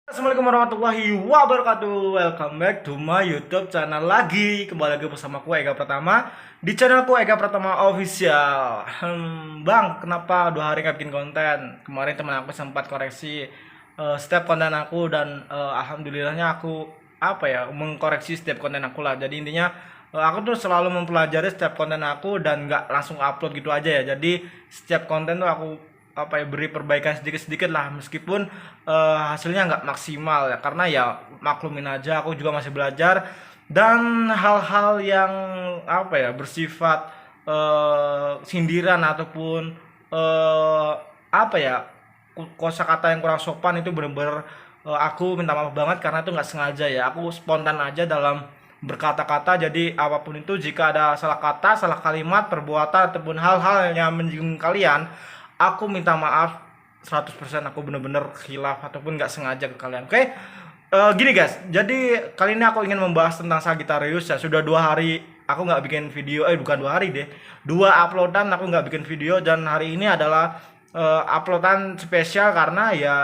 Assalamualaikum warahmatullahi wabarakatuh. Welcome back to my YouTube channel lagi. Kembali lagi bersama aku Ega Pratama di channelku Ega Pratama Official. Bang, kenapa 2 hari nggak bikin konten? Kemarin teman aku sempat koreksi setiap konten aku dan alhamdulillahnya aku mengkoreksi setiap konten aku lah. Jadi intinya aku tuh selalu mempelajari setiap konten aku dan nggak langsung upload gitu aja ya. Jadi setiap konten tuh aku beri perbaikan sedikit-sedikit lah meskipun hasilnya nggak maksimal ya, karena ya maklumin aja aku juga masih belajar dan hal-hal yang bersifat sindiran ataupun eh, apa ya kosakata yang kurang sopan itu bener-bener aku minta maaf banget karena itu nggak sengaja ya, aku spontan aja dalam berkata-kata. Jadi apapun itu, jika ada salah kata, salah kalimat, perbuatan ataupun hal-hal yang menyinggung kalian, aku minta maaf 100%. Aku bener-bener khilaf ataupun nggak sengaja ke kalian. Oke. Gini guys, jadi kali ini aku ingin membahas tentang Sagittarius ya. Sudah 2 hari aku nggak bikin video, bukan 2 hari deh, 2 uploadan aku nggak bikin video, dan hari ini adalah uploadan spesial karena ya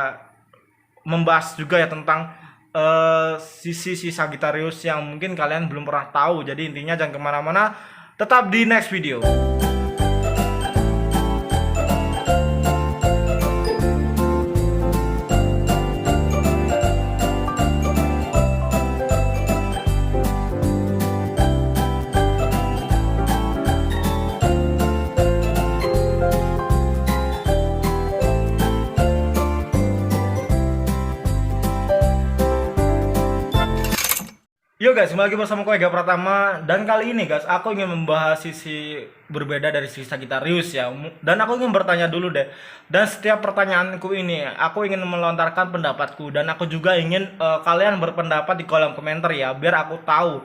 membahas juga ya tentang sisi Sagittarius yang mungkin kalian belum pernah tahu. Jadi intinya jangan kemana-mana, tetap di next video. Yo guys, kembali lagi bersama aku Ega Pratama, dan kali ini guys aku ingin membahas sisi berbeda dari sisi Sagittarius ya. Dan aku ingin bertanya dulu deh. Dan setiap pertanyaanku ini aku ingin melontarkan pendapatku, dan aku juga ingin kalian berpendapat di kolom komentar ya, biar aku tahu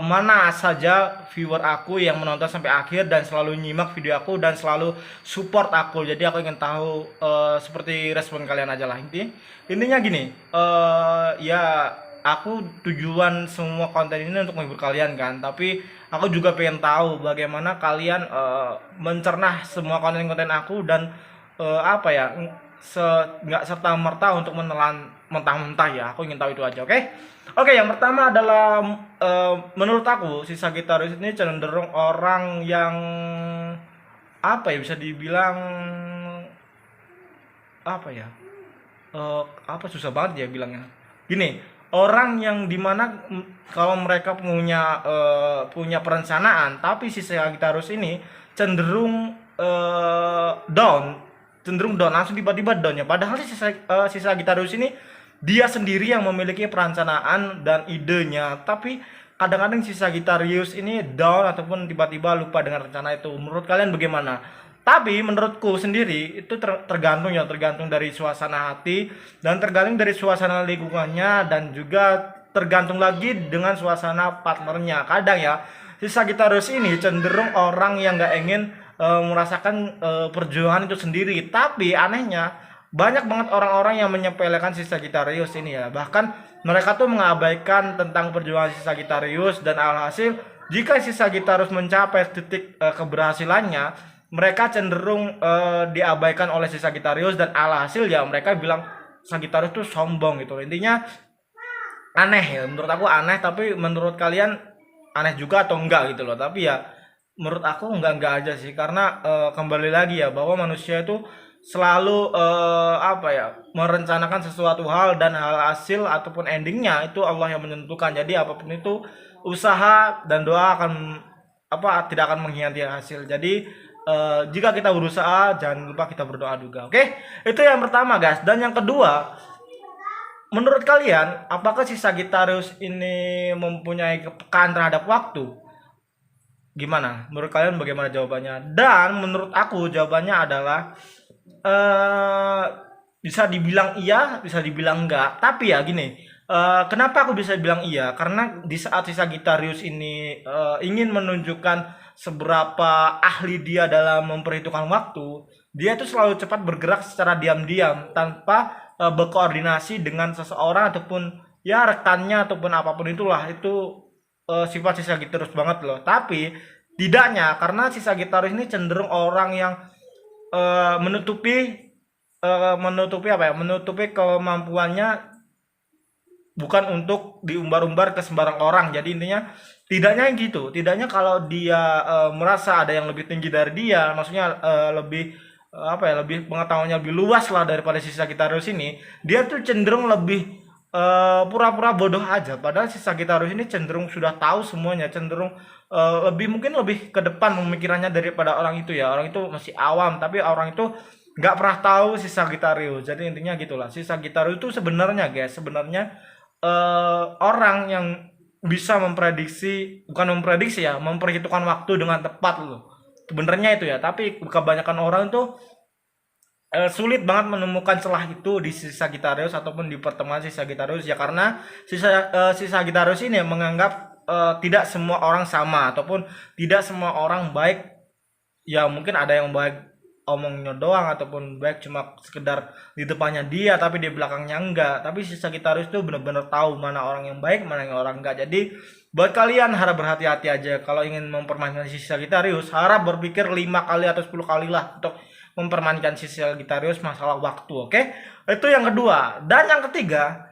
mana saja viewer aku yang menonton sampai akhir dan selalu nyimak video aku dan selalu support aku. Jadi aku ingin tahu seperti respon kalian aja lah. Intinya gini, ya aku tujuan semua konten ini untuk menghibur kalian kan, tapi aku juga pengen tahu bagaimana kalian mencerna semua konten-konten aku dan nggak serta merta untuk menelan mentah-mentah ya. Aku ingin tahu itu aja. Oke, yang pertama adalah menurut aku si Sagittarius ini cenderung orang yang bisa dibilang susah banget ya bilangnya. Gini, orang yang dimana kalau mereka punya perencanaan, tapi si Sagittarius ini cenderung down langsung tiba-tiba down ya. Padahal si Sagittarius ini dia sendiri yang memiliki perencanaan dan idenya, tapi kadang-kadang si Sagittarius ini down ataupun tiba-tiba lupa dengan rencana itu. Menurut kalian bagaimana? Tapi menurutku sendiri itu tergantung dari suasana hati, dan tergantung dari suasana lingkungannya, dan juga tergantung lagi dengan suasana partnernya. Kadang ya si Sagittarius ini cenderung orang yang nggak ingin merasakan perjuangan itu sendiri. Tapi anehnya banyak banget orang-orang yang menyepelekan si Sagittarius ini ya. Bahkan mereka tuh mengabaikan tentang perjuangan si Sagittarius, dan alhasil jika si Sagittarius mencapai titik keberhasilannya, mereka cenderung diabaikan oleh si Sagittarius, dan alhasil ya mereka bilang Sagittarius tuh sombong gitu. Intinya aneh ya, menurut aku aneh, tapi menurut kalian aneh juga atau enggak gitu loh. Tapi ya menurut aku enggak aja sih, karena kembali lagi ya bahwa manusia itu selalu merencanakan sesuatu hal, dan hal hasil ataupun endingnya itu Allah yang menentukan. Jadi apapun itu, usaha dan doa tidak akan mengkhianati hasil. Jadi jika kita berusaha, jangan lupa kita berdoa juga. Itu yang pertama guys. Dan yang kedua, menurut kalian apakah si Sagittarius ini mempunyai kepekaan terhadap waktu? Gimana? Menurut kalian bagaimana jawabannya? Dan menurut aku jawabannya adalah bisa dibilang iya, bisa dibilang enggak. Tapi ya gini, kenapa aku bisa bilang iya? Karena di saat si Sagittarius ini ingin menunjukkan seberapa ahli dia dalam memperhitungkan waktu, dia itu selalu cepat bergerak secara diam-diam tanpa berkoordinasi dengan seseorang ataupun ya rekannya ataupun apapun itulah. Itu sifat si Sagittarius banget loh. Tapi tidaknya, karena si Sagittarius ini cenderung orang yang menutupi menutupi kemampuannya bukan untuk diumbar-umbar ke sembarang orang. Jadi intinya tidaknya gitu, tidaknya kalau dia merasa ada yang lebih tinggi dari dia, maksudnya lebih apa ya, lebih pengetahuannya lebih luas lah daripada si Sagittarius ini, dia tuh cenderung lebih pura-pura bodoh aja, padahal si Sagittarius ini cenderung sudah tahu semuanya, cenderung lebih mungkin lebih ke depan pemikirannya daripada orang itu ya. Orang itu masih awam, tapi orang itu nggak pernah tahu si Sagittarius. Jadi intinya gitulah, si Sagittarius itu sebenarnya guys, sebenarnya orang yang bisa memprediksi, bukan memprediksi ya, memperhitungkan waktu dengan tepat loh. Sebenarnya itu ya, tapi kebanyakan orang itu sulit banget menemukan celah itu di si Sagittarius ataupun di pertemuan si Sagittarius ya, karena si Sagittarius ini menganggap tidak semua orang sama ataupun tidak semua orang baik. Ya mungkin ada yang baik omongnya doang ataupun baik cuma sekedar di depannya dia tapi di belakangnya enggak. Tapi si Sagittarius tuh bener-bener tahu mana orang yang baik mana yang orang enggak. Jadi buat kalian harap berhati-hati aja kalau ingin mempermainkan si Sagittarius, harap berpikir 5 kali atau 10 kali lah untuk mempermainkan si Sagittarius masalah waktu. Oke, itu yang kedua. Dan yang ketiga,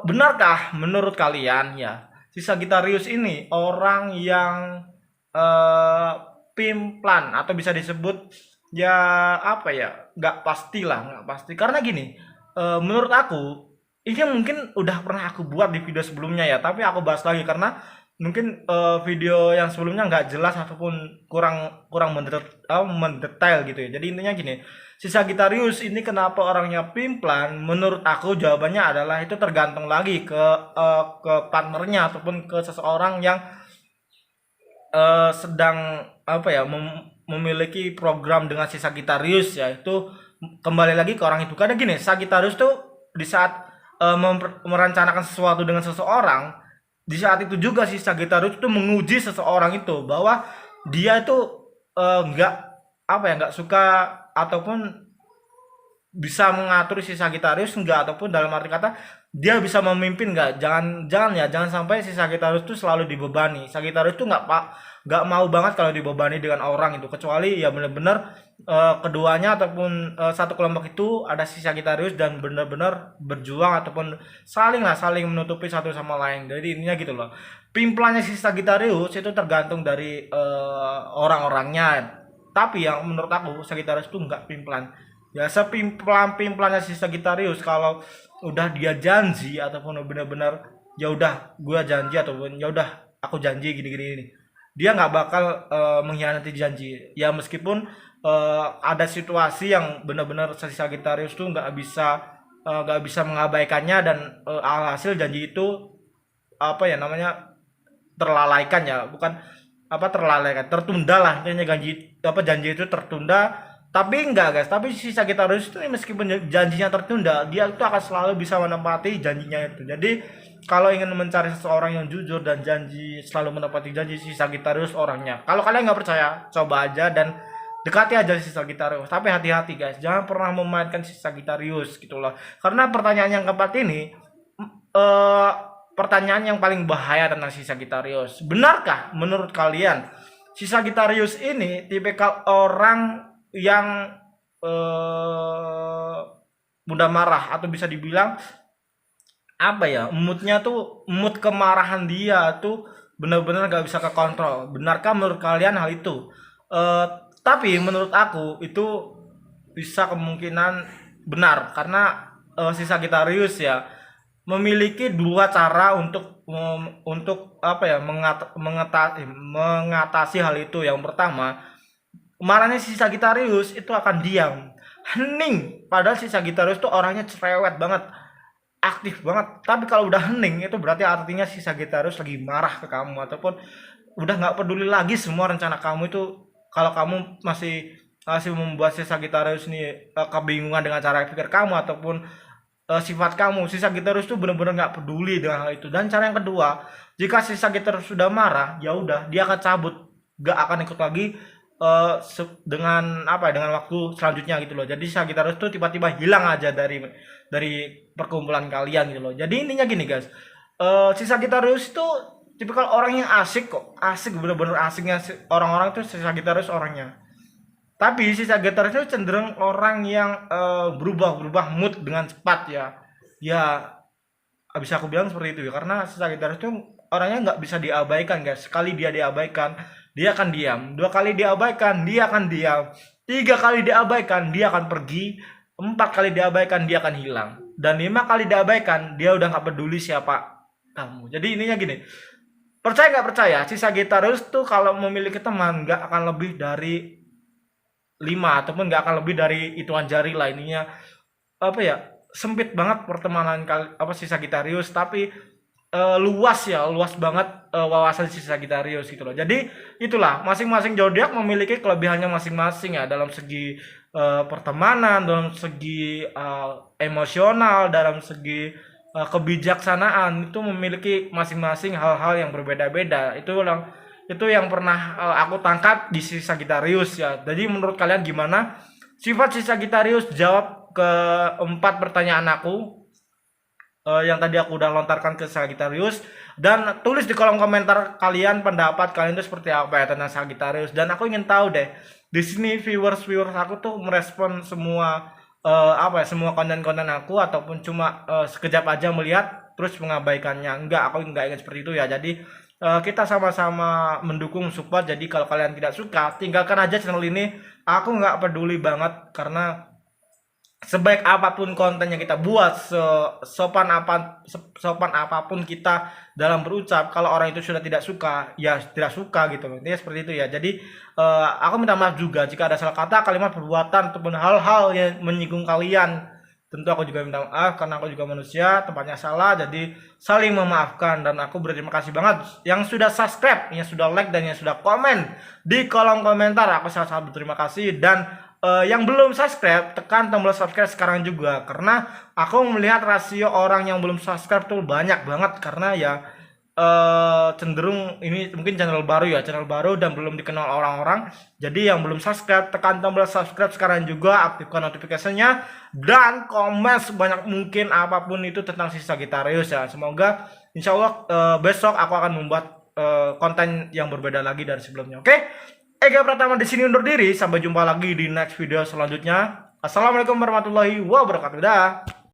benarkah menurut kalian ya si Sagittarius ini orang yang eh pimplan atau bisa disebut ya apa ya, nggak pasti lah, nggak pasti karena gini, menurut aku ini mungkin udah pernah aku buat di video sebelumnya ya, tapi aku bahas lagi karena mungkin video yang sebelumnya nggak jelas ataupun kurang kurang mendetail gitu ya. Jadi intinya gini, si Sagittarius ini kenapa orangnya pimplan, menurut aku jawabannya adalah itu tergantung lagi ke partnernya ataupun ke seseorang yang sedang apa ya, memiliki program dengan si Sagittarius ya. Itu kembali lagi ke orang itu, karena gini, Sagittarius tuh di saat merencanakan sesuatu dengan seseorang, di saat itu juga si Sagittarius itu menguji seseorang itu bahwa dia itu nggak apa ya, nggak suka ataupun bisa mengatur si Sagittarius enggak, ataupun dalam arti kata dia bisa memimpin enggak. Jangan sampai si Sagittarius itu selalu dibebani. Sagittarius itu nggak mau banget kalau dibebani dengan orang itu, kecuali ya benar-benar keduanya ataupun satu kelompok itu ada si Sagittarius dan benar-benar berjuang ataupun saling menutupi satu sama lain. Jadi intinya gitu loh, pimplannya si Sagittarius itu tergantung dari orang-orangnya. Tapi yang menurut aku Sagittarius itu nggak pimplan ya. Sepimplan-pimplannya si Sagittarius, kalau udah dia janji ataupun benar-benar ya udah gua janji ataupun ya udah aku janji gini-gini ini, dia nggak bakal mengkhianati janji ya. Meskipun ada situasi yang benar-benar si Sagittarius tuh nggak bisa mengabaikannya dan alhasil janji itu apa ya namanya, terlalaikan ya, bukan apa terlalaikan, tertunda lah intinya. Janji itu tertunda. Tapi enggak guys, tapi si Sagittarius itu meskipun janjinya tertunda, dia itu akan selalu bisa menepati janjinya itu. Jadi kalau ingin mencari seseorang yang jujur dan janji selalu menepati janji, si Sagittarius orangnya. Kalau kalian nggak percaya, coba aja dan dekati aja si Sagittarius. Tapi hati-hati guys, jangan pernah memainkan si Sagittarius gitu loh. Karena pertanyaan yang keempat ini eh pertanyaan yang paling bahaya tentang si Sagittarius. Benarkah menurut kalian si Sagittarius ini tipikal orang yang mudah marah, atau bisa dibilang apa ya, mood kemarahan dia tuh benar-benar gak bisa kekontrol? Benarkah menurut kalian hal itu? Eh, tapi menurut aku itu bisa kemungkinan benar, karena si Sagittarius ya memiliki dua cara untuk apa ya, mengatasi hal itu. Yang pertama, marahnya si Sagittarius itu akan diam, hening. Padahal si Sagittarius tuh orangnya cerewet banget, aktif banget. Tapi kalau udah hening itu berarti artinya si Sagittarius lagi marah ke kamu, ataupun udah nggak peduli lagi semua rencana kamu itu. Kalau kamu masih masih membuat si Sagittarius ini kebingungan dengan cara pikir kamu ataupun sifat kamu, si Sagittarius tuh benar-benar nggak peduli dengan hal itu. Dan cara yang kedua, jika si Sagittarius sudah marah, ya udah dia akan cabut, nggak akan ikut lagi dengan apa, dengan waktu selanjutnya gitu loh. Jadi Sagittarius tuh tiba-tiba hilang aja dari perkumpulan kalian gitu loh. Jadi intinya gini guys, si Sagittarius itu tipikal orang yang asik kok, asik, bener-bener asiknya orang-orang tuh si Sagittarius orangnya. Tapi si Sagittarius itu cenderung orang yang berubah mood dengan cepat ya. Ya bisa aku bilang seperti itu ya, karena si Sagittarius itu orangnya nggak bisa diabaikan guys. Sekali dia diabaikan dia akan diam, 2 kali diabaikan dia akan diam, 3 kali diabaikan dia akan pergi, 4 kali diabaikan dia akan hilang, dan 5 kali diabaikan dia udah nggak peduli siapa kamu. Jadi ininya gini, percaya nggak percaya, si Sagittarius tuh kalau memiliki teman nggak akan lebih dari 5, ataupun nggak akan lebih dari hitungan jari lah. Ininya apa ya, sempit banget pertemanan apa si Sagittarius, tapi luas ya, luas banget wawasan si Sagittarius gitu loh. Jadi itulah, masing-masing zodiak memiliki kelebihannya masing-masing ya, dalam segi pertemanan, dalam segi emosional, dalam segi kebijaksanaan, itu memiliki masing-masing hal-hal yang berbeda-beda. Itu yang pernah aku tangkap di si Sagittarius ya. Jadi menurut kalian gimana sifat si Sagittarius? Jawab ke 4 pertanyaan aku yang tadi aku udah lontarkan ke Sagittarius, dan tulis di kolom komentar kalian pendapat kalian itu seperti apa ya tentang Sagittarius. Dan aku ingin tahu deh, di sini viewers aku tuh merespon semua apa ya, semua konten-konten aku, ataupun cuma sekejap aja melihat terus mengabaikannya. Aku enggak ingin seperti itu ya. Jadi kita sama-sama mendukung, support. Jadi kalau kalian tidak suka, tinggalkan aja channel ini. Aku nggak peduli banget, karena sebaik apapun konten yang kita buat, sopan apapun kita dalam berucap, kalau orang itu sudah tidak suka, ya tidak suka gitu. Intinya seperti itu ya. Jadi aku minta maaf juga jika ada salah kata, kalimat, perbuatan, ataupun hal-hal yang menyinggung kalian. Tentu aku juga minta maaf, karena aku juga manusia, tempatnya salah. Jadi saling memaafkan, dan aku berterima kasih banget yang sudah subscribe, yang sudah like, dan yang sudah komen di kolom komentar. Aku sangat-sangat berterima kasih. Dan yang belum subscribe, tekan tombol subscribe sekarang juga, karena aku melihat rasio orang yang belum subscribe tuh banyak banget, karena ya cenderung ini mungkin channel baru dan belum dikenal orang-orang. Jadi yang belum subscribe, tekan tombol subscribe sekarang juga, aktifkan notifikasinya, dan komen sebanyak mungkin apapun itu tentang si Sagittarius ya. Semoga insya Allah besok aku akan membuat konten yang berbeda lagi dari sebelumnya. Oke? Ega Pratama di sini undur diri. Sampai jumpa lagi di next video selanjutnya. Assalamualaikum warahmatullahi wabarakatuh. Dah.